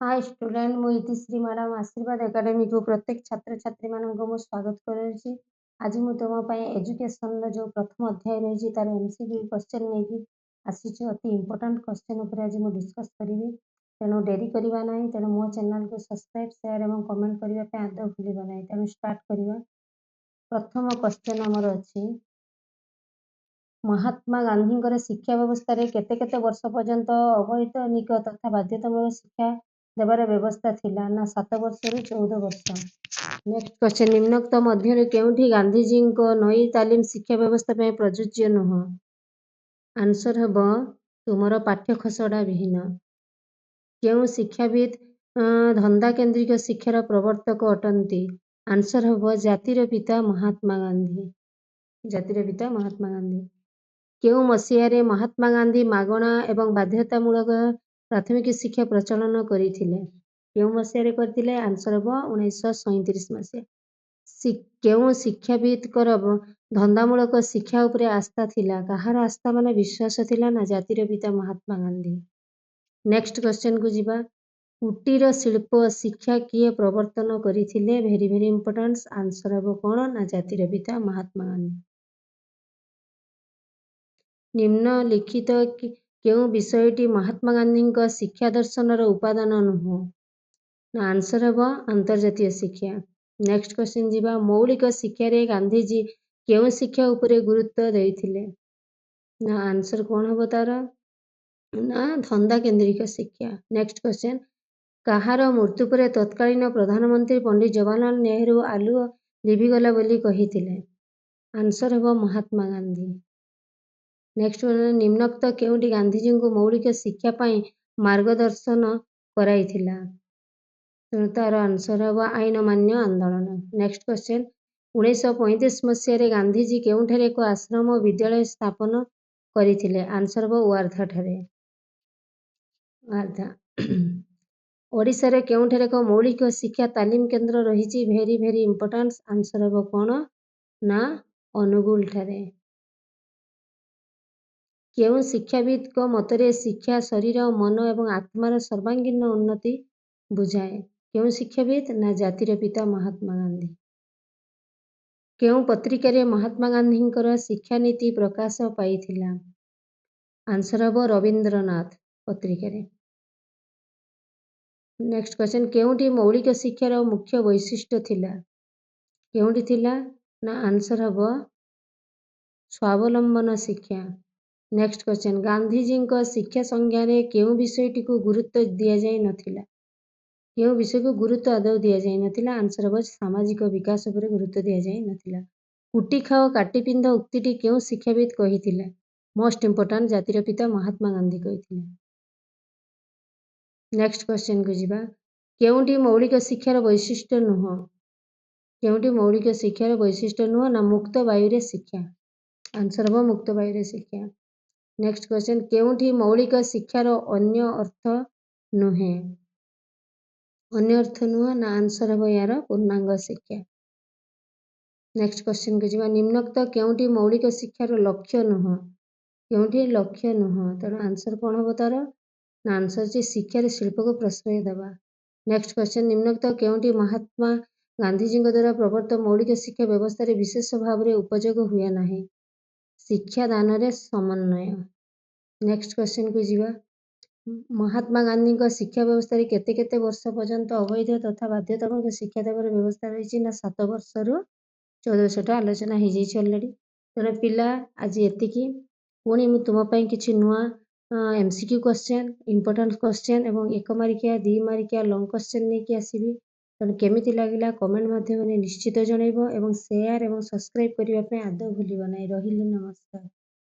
Hi student मु इतिश्री madam आशीर्वाद academy को प्रत्येक छात्र छात्री मानक मु स्वागत करुच्ची। आज मु तुम एजुकेशन जो प्रथम अध्याय रही तार एमसीक्यू क्वेश्चन नहीं आसी अति इंपोर्टेंट क्वेश्चन उपर आज मु डिस्कस करी। तेणु डेरी करवा ना तेणु मो चैनल को सब्सक्राइब शेयर और कमेंट करने आदौ भूल ना। तेणु स्टार्ट करवा। प्रथम क्वेश्चन आमर अच्छी महात्मा गांधी शिक्षा व्यवस्था रे केते केते वर्ष पर्यंत अवैतनिक तथा बाध्यतामूलक शिक्षा देवार व्यवस्था थिला ना 7 वर्ष रु 14 वर्ष। नेक्स्ट क्वेश्चन निम्नोक्त मध्य केउठी गांधीजी को नई तालीम शिक्षा व्यवस्था पे प्रযোज्य नुह। आंसर हम तुमर पाठ्य खसड़ा विहीन। केउ शिक्षाविद धंदा केंद्रिक शिक्षार प्रवर्तक अटंती। आंसर हम जातिर पिता महात्मा गांधी। जातिर पिता महात्मा गांधी। केउ मसीहारे महात्मा गांधी मागणा एवं बाध्यतामूलक प्राथमिक शिक्षा प्रचलन करथिले। केउ मसीहारे करथिले। आंसर हम 1937 मसीहा। केउ शिक्षाविदकर धंदामूलक शिक्षा उपरे आस्था थिला। कहार आस्था माने विश्वास थिला ना जातिर पिता महात्मा गांधी। नेक्स्ट क्वेश्चन को जिबा। कुटीर शिल्प शिक्षा किए प्रवर्तन करथिले। Very very important. आंसर हम कोन ना जातिर पिता महात्मा गांधी। निम्नलिखित केउ विषयटी महात्मा गांधी शिक्षा दर्शन उपादान नुह। आंसर हम अंतर्जातीय शिक्षा। नेक्स्ट क्वेश्चन जीवा। मौलिक शिक्षा रे गांधीजी केउ शिक्षा उपरे गुरुत्व देइथिले। ना आंसर कौन हम तार ना धंदा केंद्रिक शिक्षा। नेक्स्ट क्वेश्चन कहार मृत्यु पर तत्कालीन प्रधानमंत्री पंडित जवाहरलाल नेहरू आलुओ लिभिगला बोली कहिथिले। आंसर हम महात्मा गांधी। नेक्स्ट निम्नोक्त केउटी गांधीजी को मौलिक शिक्षा पाई मार्गदर्शन कराइथिला। तार आंसर हम आईन मान्य आंदोलन। नेक्स्ट क्वेश्चन 1935 मसीह गांधीजी केउठारे एक आश्रम विद्यालय स्थापन करथिले। आंसर हम वार्धा ठारे। वार्धा। ओडिशा रे केउठारे एक मौलिक शिक्षा तालीम केंद्र रही। Very very important. आंसर हम कौन ना अनुगुल ठारे। केउ शिक्षाविद को मतरे शिक्षा शरीर मन एवं आत्मार सर्वांगीन उन्नति बुझाए। केउ शिक्षाविद ना जातिर पिता महात्मा गांधी। केउ पत्रिका रे महात्मा गांधी शिक्षा नीति प्रकाश पाइथिला। आंसर हम रविंद्रनाथ पत्रिका रे। नेक्स्ट क्वेश्चन केउठी मौलिक शिक्षार मुख्य वैशिष्ट्य थिला। केउठी थिला ना आंसर हम स्वावलंबन शिक्षा। नेक्स्ट क्वेश्चन गांधीजी शिक्षा संज्ञा रे केउ विषयटी को गुरुत्व दिया जाय नथिला। केउ विषय को गुरुत्व आदौ दिया जाय नथिला। आंसर हम सामाजिक विकास पर गुरुत्व दिया जाय नथिला। कुटी खाओ काटी पिंध उक्तिटी केउ शिक्षाविद कहिथिले। मोस्ट इंपोर्टेंट जातिर पिता महात्मा गांधी कहिथिले। नेक्स्ट क्वेश्चन को जिबा। केउठी मौलिक शिक्षार वैशिष्ट्य नुह। केउठी मौलिक शिक्षार वैशिष्ट्य नुह ना मुक्त वायु रे शिक्षा। आंसर हम मुक्त वायु रे शिक्षा। नेक्स्ट क्वेश्चन केउठी मौलिक शिक्षार अन्य अर्थ नुहे। अन्य अर्थ नुह ना आंसर हम यार पूर्णांग शिक्षा। नेक्स्ट क्वेश्चन को जिबा। निम्नोक्त केउठी मौलिक शिक्षार लक्ष्य नुह। केउठी लक्ष्य नुह। तेणु आंसर कौन हम तार ना आंसर जे शिक्षा रे शिल्प को प्रश्रय देवा। नेक्स्ट क्वेश्चन निम्नोक्त केउठी महात्मा गांधीजी द्वारा प्रवर्तित मौलिक शिक्षा व्यवस्था रे विशेष भाव रे उपयोग हुए नाही। शिक्षा दान रे समन्वय। नेक्स्ट क्वेश्चन को जिबा। महात्मा गांधी शिक्षा व्यवस्था रे केते केते वर्ष पर्यंत अवैध तथा बाध्यतामूलक शिक्षा देवार व्यवस्था रही ना 7 वर्ष रु 14 वर्ष आलोचना हो जाइए ऑलरेडी। तेणु पिला आज एतिकी पुणी मु तुम पई किछि नुआ एमसीक्यू क्वेश्चन इंपोर्टेंट क्वेश्चन एवं 1 मार्किया 2 मार्किया लॉन्ग क्वेश्चन लेके आसीबी। तेणु केमिति लागिला कमेंट माध्यम निश्चित जनइबो एवं शेयर एवं सब्सक्राइब करबा पे आदौ भूलिबो नै। रहिली नमस्कार।